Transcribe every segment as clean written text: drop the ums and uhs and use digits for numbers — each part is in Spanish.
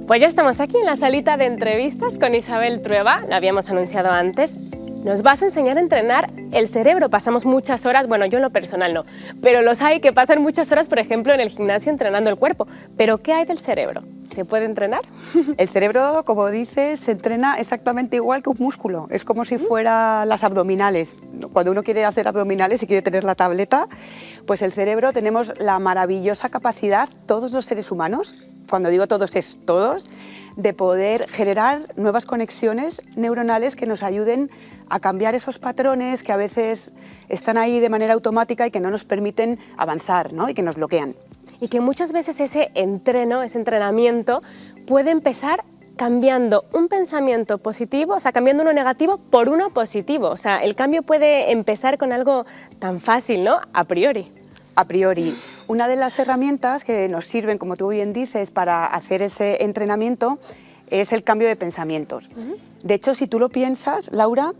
Pues ya estamos aquí en la salita de entrevistas con Isabel Trueba, la habíamos anunciado antes. Nos vas a enseñar a entrenar el cerebro. Pasamos muchas horas, bueno, yo en lo personal no, pero los hay que pasan muchas horas, por ejemplo, en el gimnasio entrenando el cuerpo. ¿Pero qué hay del cerebro? ¿Se puede entrenar? El cerebro, como dices, se entrena exactamente igual que un músculo. Es como si fuera las abdominales. Cuando uno quiere hacer abdominales y quiere tener la tableta, pues el cerebro tenemos la maravillosa capacidad, todos los seres humanos, cuando digo todos es todos, de poder generar nuevas conexiones neuronales que nos ayuden a cambiar esos patrones que a veces están ahí de manera automática y que no nos permiten avanzar, ¿no? Y que nos bloquean. Y que muchas veces ese entrenamiento puede empezar cambiando un pensamiento positivo, o sea, cambiando uno negativo por uno positivo. O sea, el cambio puede empezar con algo tan fácil, ¿no? A priori. A priori. Una de las herramientas que nos sirven, como tú bien dices, para hacer ese entrenamiento es el cambio de pensamientos. De hecho, si tú lo piensas, Laura,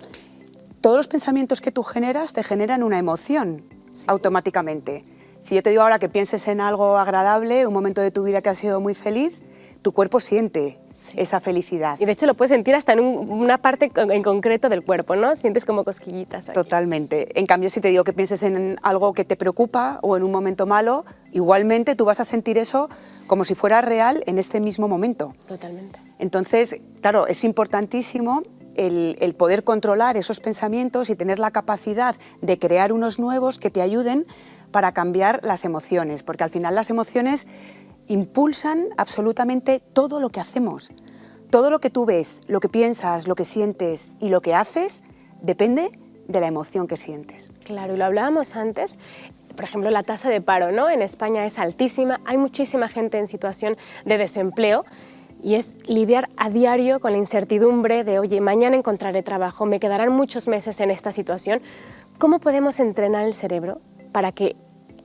todos los pensamientos que tú generas te generan una emoción automáticamente. Si yo te digo ahora que pienses en algo agradable, un momento de tu vida que ha sido muy feliz, tu cuerpo siente esa felicidad. Y de hecho lo puedes sentir hasta en una parte en concreto del cuerpo, ¿no? Sientes como cosquillitas aquí. Totalmente. En cambio, si te digo que pienses en algo que te preocupa o en un momento malo, igualmente tú vas a sentir eso como si fuera real en este mismo momento. Totalmente. Entonces, claro, es importantísimo el poder controlar esos pensamientos y tener la capacidad de crear unos nuevos que te ayuden para cambiar las emociones, porque al final las emociones impulsan absolutamente todo lo que hacemos. Todo lo que tú ves, lo que piensas, lo que sientes y lo que haces depende de la emoción que sientes. Claro, y lo hablábamos antes, por ejemplo, la tasa de paro, ¿no? En España es altísima, hay muchísima gente en situación de desempleo y es lidiar a diario con la incertidumbre de, oye, mañana encontraré trabajo, me quedarán muchos meses en esta situación. ¿Cómo podemos entrenar el cerebro para que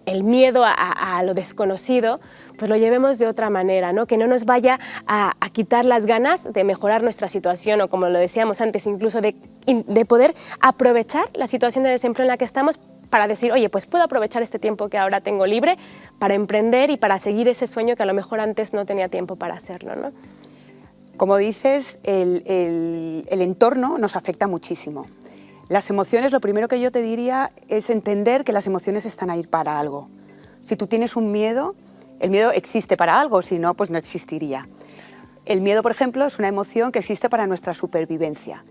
el miedo a lo desconocido pues lo llevemos de otra manera, ¿no? Que no nos vaya a quitar las ganas de mejorar nuestra situación o, como lo decíamos antes, incluso de poder aprovechar la situación de desempleo en la que estamos para decir, oye, pues puedo aprovechar este tiempo que ahora tengo libre para emprender y para seguir ese sueño que a lo mejor antes no tenía tiempo para hacerlo, ¿no? Como dices, el entorno nos afecta muchísimo. Las emociones, lo primero que yo te diría es entender que las emociones están ahí para algo. Si tú tienes un miedo, el miedo existe para algo, si no, pues no existiría. El miedo, por ejemplo, es una emoción que existe para nuestra supervivencia.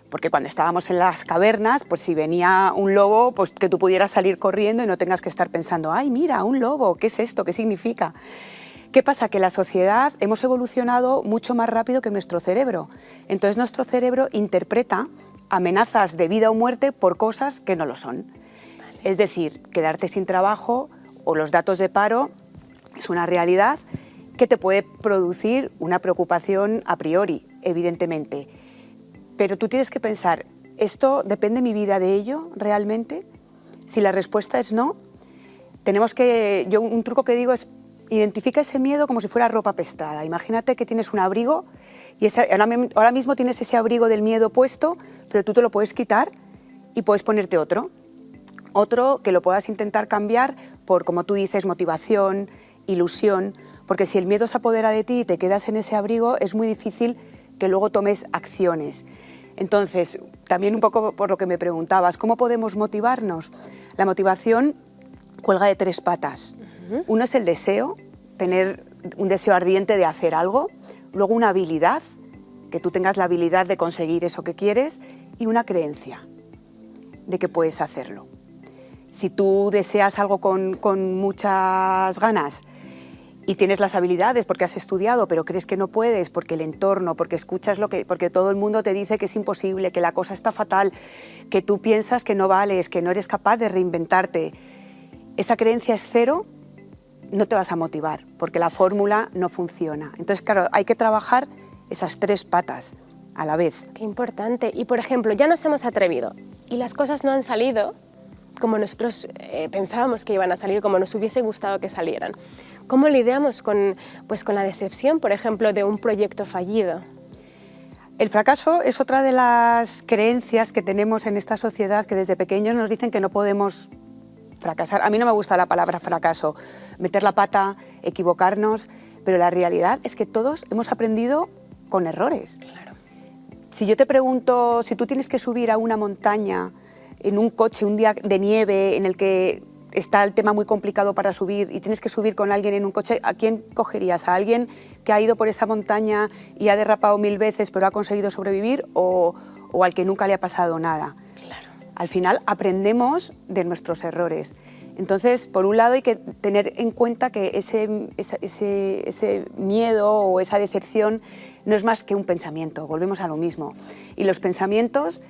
Porque cuando estábamos en las cavernas, pues si venía un lobo, pues que tú pudieras salir corriendo y no tengas que estar pensando, ay, mira, un lobo, ¿qué es esto? ¿Qué significa? ¿Qué pasa? Que la sociedad hemos evolucionado mucho más rápido que nuestro cerebro. Entonces nuestro cerebro interpreta amenazas de vida o muerte por cosas que no lo son. Es decir, quedarte sin trabajo o los datos de paro es una realidad que te puede producir una preocupación a priori, evidentemente. Pero tú tienes que pensar, ¿esto depende mi vida de ello realmente? Si la respuesta es no, un truco que digo es identifica ese miedo como si fuera ropa prestada. Imagínate que tienes un abrigo y ahora mismo tienes ese abrigo del miedo puesto, pero tú te lo puedes quitar y puedes ponerte otro. Otro que lo puedas intentar cambiar por, como tú dices, motivación, ilusión, porque si el miedo se apodera de ti y te quedas en ese abrigo, es muy difícil que luego tomes acciones. Entonces, también un poco por lo que me preguntabas, ¿cómo podemos motivarnos? La motivación cuelga de 3 patas. Uno es el deseo, tener un deseo ardiente de hacer algo, luego una habilidad, que tú tengas la habilidad de conseguir eso que quieres, y una creencia de que puedes hacerlo. Si tú deseas algo con muchas ganas y tienes las habilidades porque has estudiado, pero crees que no puedes porque el entorno, porque escuchas porque todo el mundo te dice que es imposible, que la cosa está fatal, que tú piensas que no vales, que no eres capaz de reinventarte, esa creencia es cero, no te vas a motivar porque la fórmula no funciona. Entonces, claro, hay que trabajar esas 3 patas a la vez. Qué importante. Y, por ejemplo, ya nos hemos atrevido y las cosas no han salido como nosotros pensábamos que iban a salir, como nos hubiese gustado que salieran. ¿Cómo lidiamos con la decepción, por ejemplo, de un proyecto fallido? El fracaso es otra de las creencias que tenemos en esta sociedad que desde pequeños nos dicen que no podemos fracasar. A mí no me gusta la palabra fracaso, meter la pata, equivocarnos, pero la realidad es que todos hemos aprendido con errores. Claro. Si yo te pregunto, si tú tienes que subir a una montaña en un coche un día de nieve en el que está el tema muy complicado para subir y tienes que subir con alguien en un coche, ¿a quién cogerías? ¿A alguien que ha ido por esa montaña y ha derrapado 1000 veces pero ha conseguido sobrevivir o al que nunca le ha pasado nada? Claro. Al final aprendemos de nuestros errores. Entonces, por un lado hay que tener en cuenta que ese miedo o esa decepción no es más que un pensamiento, volvemos a lo mismo. Y los pensamientos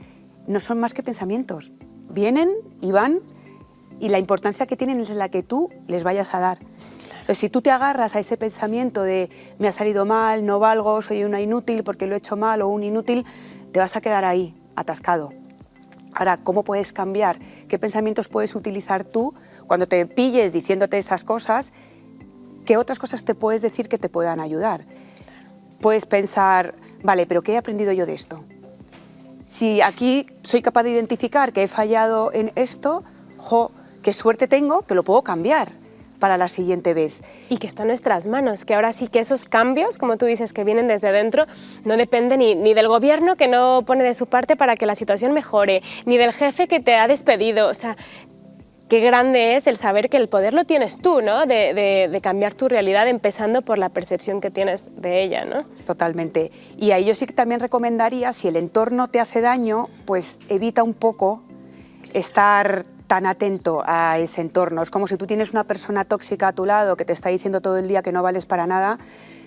no son más que pensamientos, vienen y van, y la importancia que tienen es la que tú les vayas a dar. Entonces, si tú te agarras a ese pensamiento de me ha salido mal, no valgo, soy una inútil porque lo he hecho mal o un inútil, te vas a quedar ahí, atascado. Ahora, ¿cómo puedes cambiar? ¿Qué pensamientos puedes utilizar tú cuando te pilles diciéndote esas cosas? ¿Qué otras cosas te puedes decir que te puedan ayudar? Puedes pensar, vale, pero ¿qué he aprendido yo de esto? Si aquí soy capaz de identificar que he fallado en esto, ¡jo!, qué suerte tengo que lo puedo cambiar para la siguiente vez. Y que está en nuestras manos, que ahora sí que esos cambios, como tú dices, que vienen desde dentro, no dependen ni del gobierno que no pone de su parte para que la situación mejore, ni del jefe que te ha despedido. O sea, qué grande es el saber que el poder lo tienes tú, ¿no? De cambiar tu realidad, empezando por la percepción que tienes de ella, ¿no? Totalmente. Y ahí yo sí que también recomendaría, si el entorno te hace daño, pues evita un poco estar tan atento a ese entorno. Es como si tú tienes una persona tóxica a tu lado que te está diciendo todo el día que no vales para nada,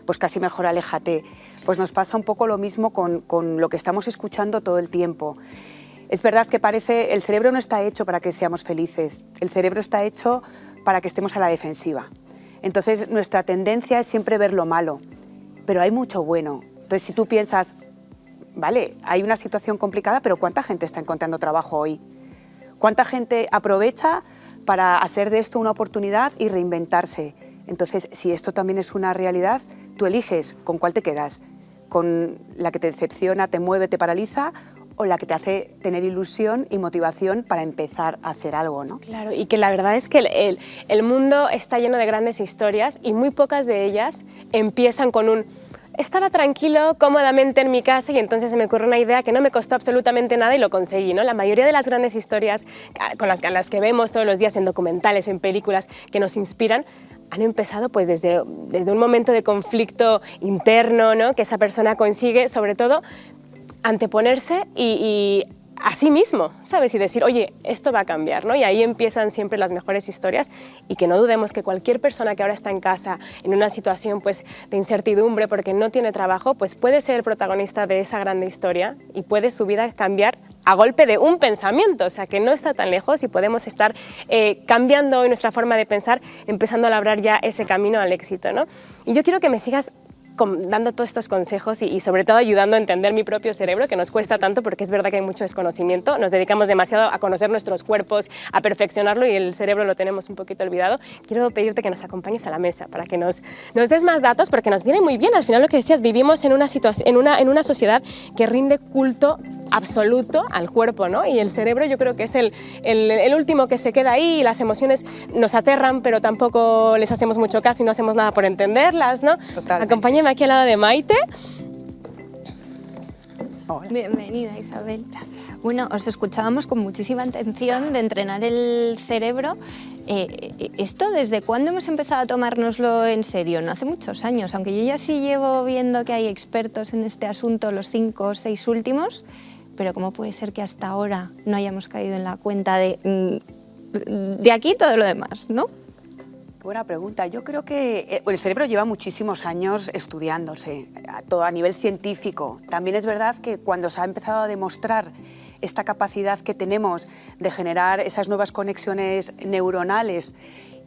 pues casi mejor aléjate. Pues nos pasa un poco lo mismo con lo que estamos escuchando todo el tiempo. Es verdad que parece, el cerebro no está hecho para que seamos felices, el cerebro está hecho para que estemos a la defensiva. Entonces nuestra tendencia es siempre ver lo malo, pero hay mucho bueno. Entonces si tú piensas, vale, hay una situación complicada, pero ¿cuánta gente está encontrando trabajo hoy? ¿Cuánta gente aprovecha para hacer de esto una oportunidad y reinventarse? Entonces, si esto también es una realidad, tú eliges con cuál te quedas, con la que te decepciona, te mueve, te paraliza, o la que te hace tener ilusión y motivación para empezar a hacer algo, ¿no? Claro, y que la verdad es que el mundo está lleno de grandes historias y muy pocas de ellas empiezan con un estaba tranquilo, cómodamente en mi casa y entonces se me ocurrió una idea que no me costó absolutamente nada y lo conseguí, ¿no? La mayoría de las grandes historias con las que vemos todos los días en documentales, en películas que nos inspiran, han empezado pues desde un momento de conflicto interno, ¿no? Que esa persona consigue, sobre todo, anteponerse y a sí mismo, ¿sabes? Y decir, oye, esto va a cambiar, ¿no? Y ahí empiezan siempre las mejores historias y que no dudemos que cualquier persona que ahora está en casa en una situación pues, de incertidumbre porque no tiene trabajo, pues puede ser el protagonista de esa grande historia y puede su vida cambiar a golpe de un pensamiento, o sea, que no está tan lejos y podemos estar cambiando hoy nuestra forma de pensar, empezando a labrar ya ese camino al éxito, ¿no? Y yo quiero que me sigas dando todos estos consejos y sobre todo ayudando a entender mi propio cerebro, que nos cuesta tanto porque es verdad que hay mucho desconocimiento, nos dedicamos demasiado a conocer nuestros cuerpos, a perfeccionarlo y el cerebro lo tenemos un poquito olvidado. Quiero pedirte que nos acompañes a la mesa para que nos des más datos porque nos viene muy bien. Al final lo que decías, vivimos en una sociedad que rinde culto absoluto al cuerpo, ¿no? Y el cerebro yo creo que es el último que se queda ahí y las emociones nos aterran, pero tampoco les hacemos mucho caso y no hacemos nada por entenderlas, ¿no? Totalmente. Acompáñame aquí al lado de Maite. Hola. Bienvenida, Isabel. Bueno, os escuchábamos con muchísima atención de entrenar el cerebro. ¿Esto desde cuándo hemos empezado a tomárnoslo en serio? No hace muchos años, aunque yo ya sí llevo viendo que hay expertos en este asunto los 5 o 6 últimos, pero ¿cómo puede ser que hasta ahora no hayamos caído en la cuenta de aquí todo lo demás, ¿no? Buena pregunta. Yo creo que el cerebro lleva muchísimos años estudiándose, todo a nivel científico. También es verdad que cuando se ha empezado a demostrar esta capacidad que tenemos de generar esas nuevas conexiones neuronales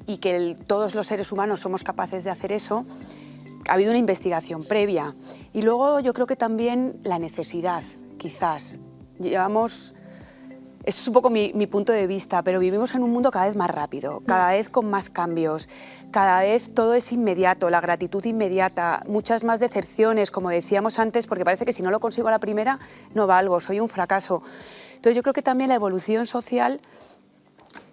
y que todos los seres humanos somos capaces de hacer eso, ha habido una investigación previa. Y luego yo creo que también la necesidad, quizás. Esto es un poco mi punto de vista, pero vivimos en un mundo cada vez más rápido, cada vez con más cambios, cada vez todo es inmediato, la gratitud inmediata, muchas más decepciones, como decíamos antes, porque parece que si no lo consigo a la primera no valgo, soy un fracaso. Entonces yo creo que también la evolución social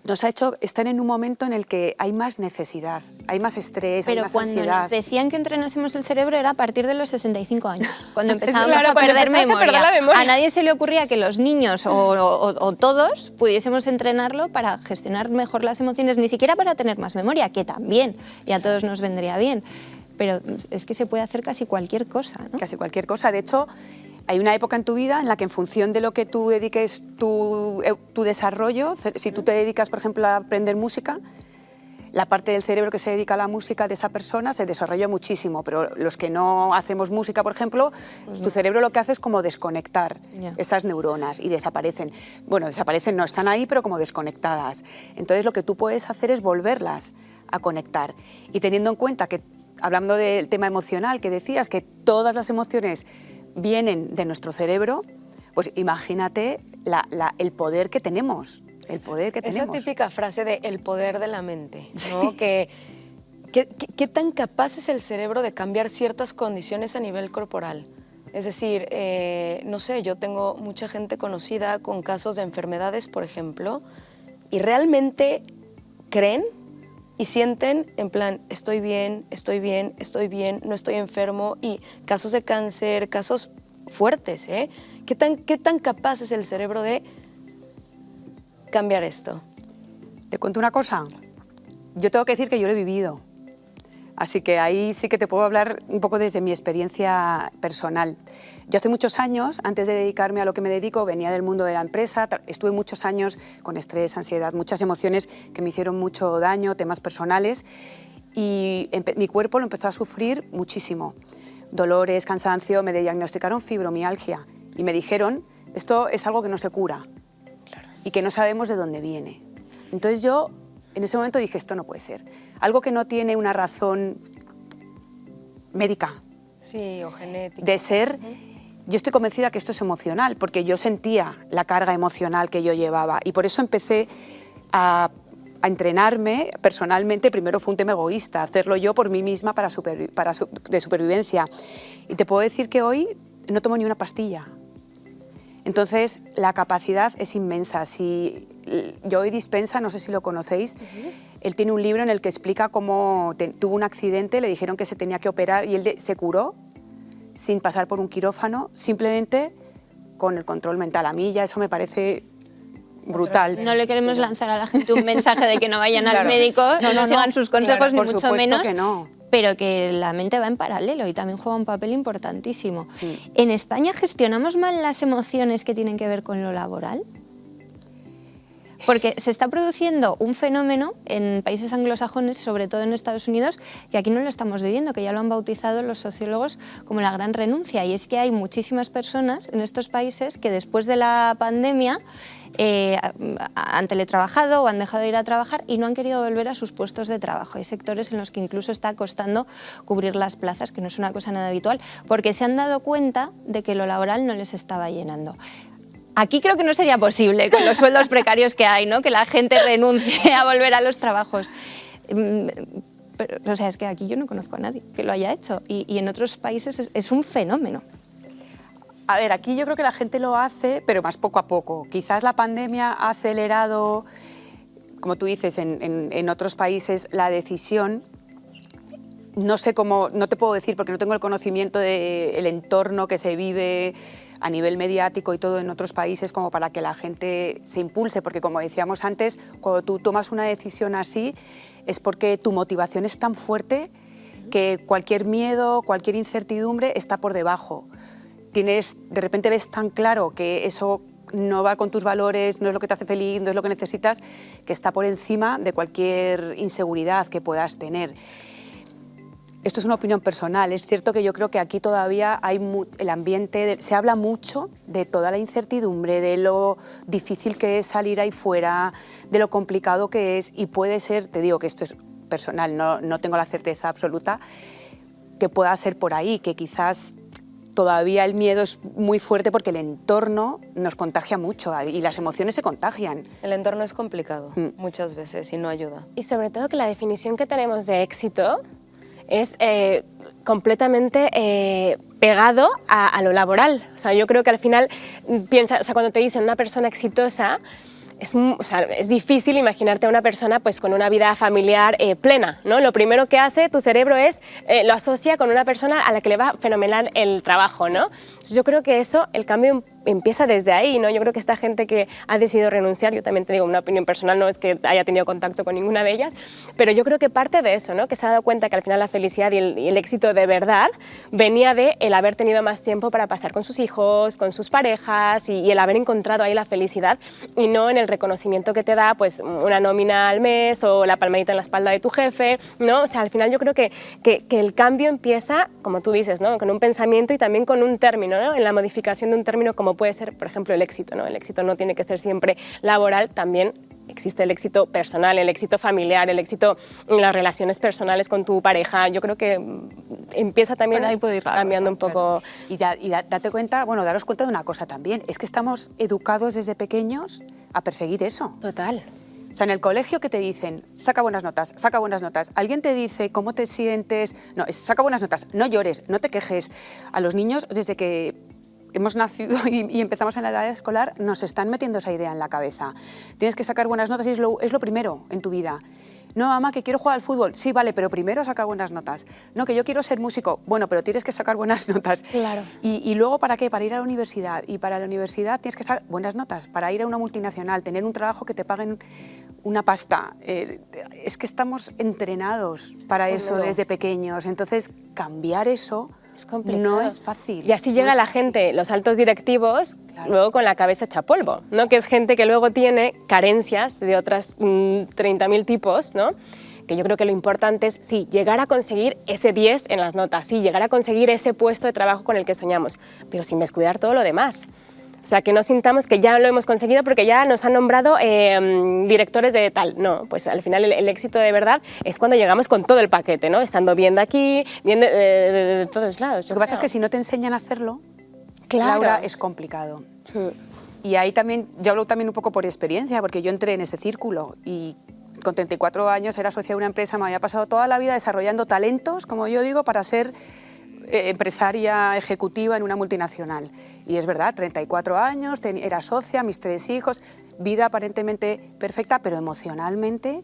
nos ha hecho estar en un momento en el que hay más necesidad, hay más estrés, hay Pero más cuando ansiedad. nos decían que entrenásemos el cerebro era a partir de los 65 años, cuando empezábamos Claro, a cuando perder empezabas a memoria. perder la memoria. A nadie se le ocurría que los niños o todos pudiésemos entrenarlo para gestionar mejor las emociones, ni siquiera para tener más memoria, que también, y a todos nos vendría bien. Pero es que se puede hacer casi cualquier cosa, ¿no? Casi cualquier cosa. De hecho, hay una época en tu vida en la que en función de lo que tú dediques tu desarrollo, si tú te dedicas, por ejemplo, a aprender música, la parte del cerebro que se dedica a la música de esa persona se desarrolla muchísimo, pero los que no hacemos música, por ejemplo, tu cerebro lo que hace es como desconectar esas neuronas y desaparecen. Bueno, desaparecen, no están ahí, pero como desconectadas. Entonces lo que tú puedes hacer es volverlas a conectar. Y teniendo en cuenta que, hablando del tema emocional que decías, que todas las emociones vienen de nuestro cerebro, pues imagínate el poder que tenemos. El poder que tenemos. Esa típica frase de el poder de la mente, ¿no? ¿Qué tan capaz es el cerebro de cambiar ciertas condiciones a nivel corporal? Es decir, no sé, yo tengo mucha gente conocida con casos de enfermedades, por ejemplo, y realmente creen y sienten en plan, estoy bien, estoy bien, estoy bien, no estoy enfermo, y casos de cáncer, casos fuertes, ¿eh? ¿Qué tan capaz es el cerebro de cambiar esto? Te cuento una cosa, yo tengo que decir que yo lo he vivido, así que ahí sí que te puedo hablar un poco desde mi experiencia personal. Yo hace muchos años, antes de dedicarme a lo que me dedico, venía del mundo de la empresa, estuve muchos años con estrés, ansiedad, muchas emociones que me hicieron mucho daño, temas personales, y mi cuerpo lo empezó a sufrir muchísimo. Dolores, cansancio, me diagnosticaron fibromialgia y me dijeron, esto es algo que no se cura y que no sabemos de dónde viene. Entonces yo en ese momento dije, esto no puede ser. Algo que no tiene una razón médica. Sí, o genética. De ser, yo estoy convencida que esto es emocional, porque yo sentía la carga emocional que yo llevaba y por eso empecé a entrenarme personalmente. Primero fue un tema egoísta, hacerlo yo por mí misma de supervivencia. Y te puedo decir que hoy no tomo ni una pastilla. Entonces, la capacidad es inmensa. Si Joe Dispenza, no sé si lo conocéis, él tiene un libro en el que explica cómo tuvo un accidente, le dijeron que se tenía que operar y él se curó sin pasar por un quirófano, simplemente con el control mental. A mí ya eso me parece brutal. No le queremos lanzar a la gente un mensaje de que no vayan al médico, no sigan sus consejos, claro, ni por mucho menos. Que no. Pero que la mente va en paralelo y también juega un papel importantísimo. ¿En España gestionamos mal las emociones que tienen que ver con lo laboral? Porque se está produciendo un fenómeno en países anglosajones, sobre todo en Estados Unidos, que aquí no lo estamos viviendo, que ya lo han bautizado los sociólogos como la gran renuncia. Y es que hay muchísimas personas en estos países que después de la pandemia han teletrabajado o han dejado de ir a trabajar y no han querido volver a sus puestos de trabajo. Hay sectores en los que incluso está costando cubrir las plazas, que no es una cosa nada habitual, porque se han dado cuenta de que lo laboral no les estaba llenando. Aquí creo que no sería posible, con los sueldos precarios que hay, ¿no? Que la gente renuncie a volver a los trabajos. Pero, o sea, es que aquí yo no conozco a nadie que lo haya hecho y en otros países es un fenómeno. A ver, aquí yo creo que la gente lo hace, pero más poco a poco. Quizás la pandemia ha acelerado, como tú dices, en otros países la decisión. No sé cómo, no te puedo decir porque no tengo el conocimiento del entorno que se vive a nivel mediático y todo en otros países como para que la gente se impulse, porque como decíamos antes, cuando tú tomas una decisión así es porque tu motivación es tan fuerte que cualquier miedo, cualquier incertidumbre está por debajo. De repente ves tan claro que eso no va con tus valores, no es lo que te hace feliz, no es lo que necesitas, que está por encima de cualquier inseguridad que puedas tener. Esto es una opinión personal. Es cierto que yo creo que aquí todavía hay el ambiente, se habla mucho de toda la incertidumbre, de lo difícil que es salir ahí fuera, de lo complicado que es, y puede ser, te digo que esto es personal, no tengo la certeza absoluta, que pueda ser por ahí, que quizás todavía el miedo es muy fuerte porque el entorno nos contagia mucho y las emociones se contagian. El entorno es complicado muchas veces y no ayuda. Y sobre todo que la definición que tenemos de éxito es completamente pegado a lo laboral. O sea, yo creo que al final, cuando te dicen una persona exitosa, o sea, es difícil imaginarte a una persona pues, con una vida familiar plena, ¿no? Lo primero que hace tu cerebro es, lo asocia con una persona a la que le va fenomenal el trabajo, ¿no? Entonces, yo creo que eso, el cambio empieza desde ahí, ¿no? Yo creo que esta gente que ha decidido renunciar, yo también te digo una opinión personal, no es que haya tenido contacto con ninguna de ellas, pero yo creo que parte de eso, ¿no? Que se ha dado cuenta que al final la felicidad y el éxito de verdad venía de el haber tenido más tiempo para pasar con sus hijos, con sus parejas y el haber encontrado ahí la felicidad y no en el reconocimiento que te da pues una nómina al mes o la palmadita en la espalda de tu jefe, ¿no? O sea, al final yo creo que el cambio empieza, como tú dices, ¿no? Con un pensamiento y también con un término, ¿no? En la modificación de un término como puede ser, por ejemplo, el éxito, ¿no? El éxito no tiene que ser siempre laboral, también existe el éxito personal, el éxito familiar, el éxito en las relaciones personales con tu pareja. Yo creo que empieza también ahí puede ir la cambiando cosa, un poco. Claro. Y date cuenta, bueno, daros cuenta de una cosa también, es que estamos educados desde pequeños a perseguir eso. Total. O sea, en el colegio que te dicen, saca buenas notas, saca buenas notas. Alguien te dice, ¿cómo te sientes? No, saca buenas notas, no llores, no te quejes. A los niños, desde que hemos nacido y empezamos en la edad escolar, nos están metiendo esa idea en la cabeza. Tienes que sacar buenas notas y es lo primero en tu vida. No, mamá, que quiero jugar al fútbol. Sí, vale, pero primero saca buenas notas. No, que yo quiero ser músico. Bueno, pero tienes que sacar buenas notas. Claro. Y luego, ¿para qué? Para ir a la universidad. Y para la universidad tienes que sacar buenas notas. Para ir a una multinacional, tener un trabajo que te paguen una pasta. Es que estamos entrenados para eso desde pequeños. Entonces, cambiar eso Es complicado. no es fácil. Y así llega la gente, los altos directivos, luego con la cabeza hecha polvo, ¿no? Que es gente que luego tiene carencias de otras 30.000 tipos, ¿no? Que yo creo que lo importante es, sí, llegar a conseguir ese 10 en las notas, sí, llegar a conseguir ese puesto de trabajo con el que soñamos, pero sin descuidar todo lo demás. O sea, que no sintamos que ya lo hemos conseguido porque ya nos han nombrado directores de tal. No, pues al final el éxito de verdad es cuando llegamos con todo el paquete, ¿no? Estando bien de aquí, bien de todos lados. Lo que pasa es que si no te enseñan a hacerlo, Claro. Laura, es complicado. Y ahí también, yo hablo también un poco por experiencia, porque yo entré en ese círculo y con 34 años era socia de una empresa, me había pasado toda la vida desarrollando talentos, como yo digo, para ser empresaria ejecutiva en una multinacional. Y es verdad, 34 años, era socia, mis 3 hijos, vida aparentemente perfecta, pero emocionalmente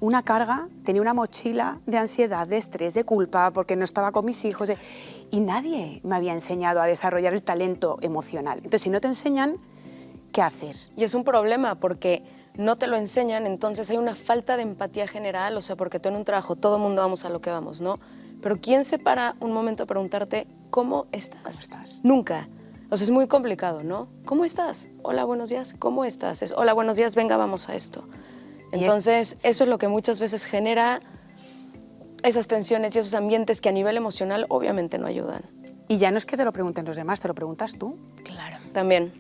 una carga, tenía una mochila de ansiedad, de estrés, de culpa, porque no estaba con mis hijos. Y nadie me había enseñado a desarrollar el talento emocional. Entonces, si no te enseñan, ¿qué haces? Y es un problema porque no te lo enseñan, entonces hay una falta de empatía general, o sea, porque tú en un trabajo, todo el mundo vamos a lo que vamos, ¿no? Pero ¿quién se para un momento a preguntarte cómo estás? ¿Cómo estás? Nunca. O sea, es muy complicado, ¿no? ¿Cómo estás? Hola, buenos días. ¿Cómo estás? Hola, buenos días. Venga, vamos a esto. Entonces, eso es lo que muchas veces genera esas tensiones y esos ambientes que a nivel emocional obviamente no ayudan. Y ya no es que te lo pregunten los demás, te lo preguntas tú. Claro. También.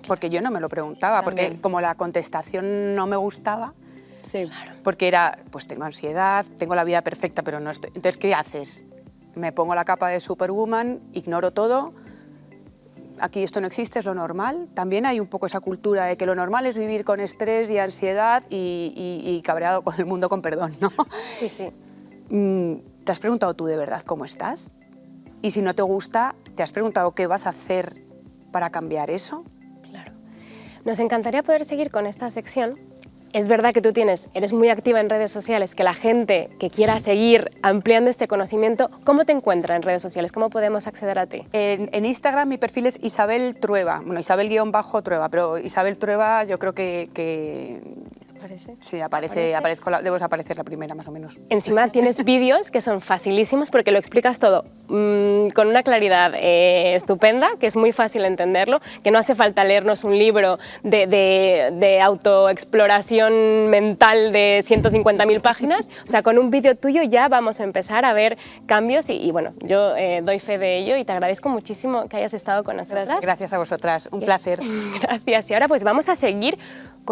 Porque yo no me lo preguntaba, También. porque como la contestación no me gustaba, Sí. Claro. porque era, pues tengo ansiedad, tengo la vida perfecta, pero no estoy... Entonces, ¿qué haces? Me pongo la capa de Superwoman, ignoro todo, aquí esto no existe, es lo normal. También hay un poco esa cultura de que lo normal es vivir con estrés y ansiedad y cabreado con el mundo, con perdón, ¿no? Sí, sí. ¿Te has preguntado tú de verdad cómo estás? Y si no te gusta, ¿te has preguntado qué vas a hacer para cambiar eso? Claro. Nos encantaría poder seguir con esta sección. Es verdad que tú eres muy activa en redes sociales, que la gente que quiera seguir ampliando este conocimiento, ¿cómo te encuentra en redes sociales? ¿Cómo podemos acceder a ti? En Instagram mi perfil es Isabel Trueba, bueno, Isabel_Trueba, pero Isabel Trueba yo creo que ¿Parece? sí, aparezco debo aparecer la primera más o menos. Encima tienes vídeos que son facilísimos porque lo explicas todo con una claridad estupenda, que es muy fácil entenderlo, que no hace falta leernos un libro de autoexploración mental de 150.000 páginas. O sea, con un vídeo tuyo ya vamos a empezar a ver cambios y bueno, yo doy fe de ello y te agradezco muchísimo que hayas estado con nosotras. Gracias a vosotras, un placer. Gracias. Y ahora pues vamos a seguir con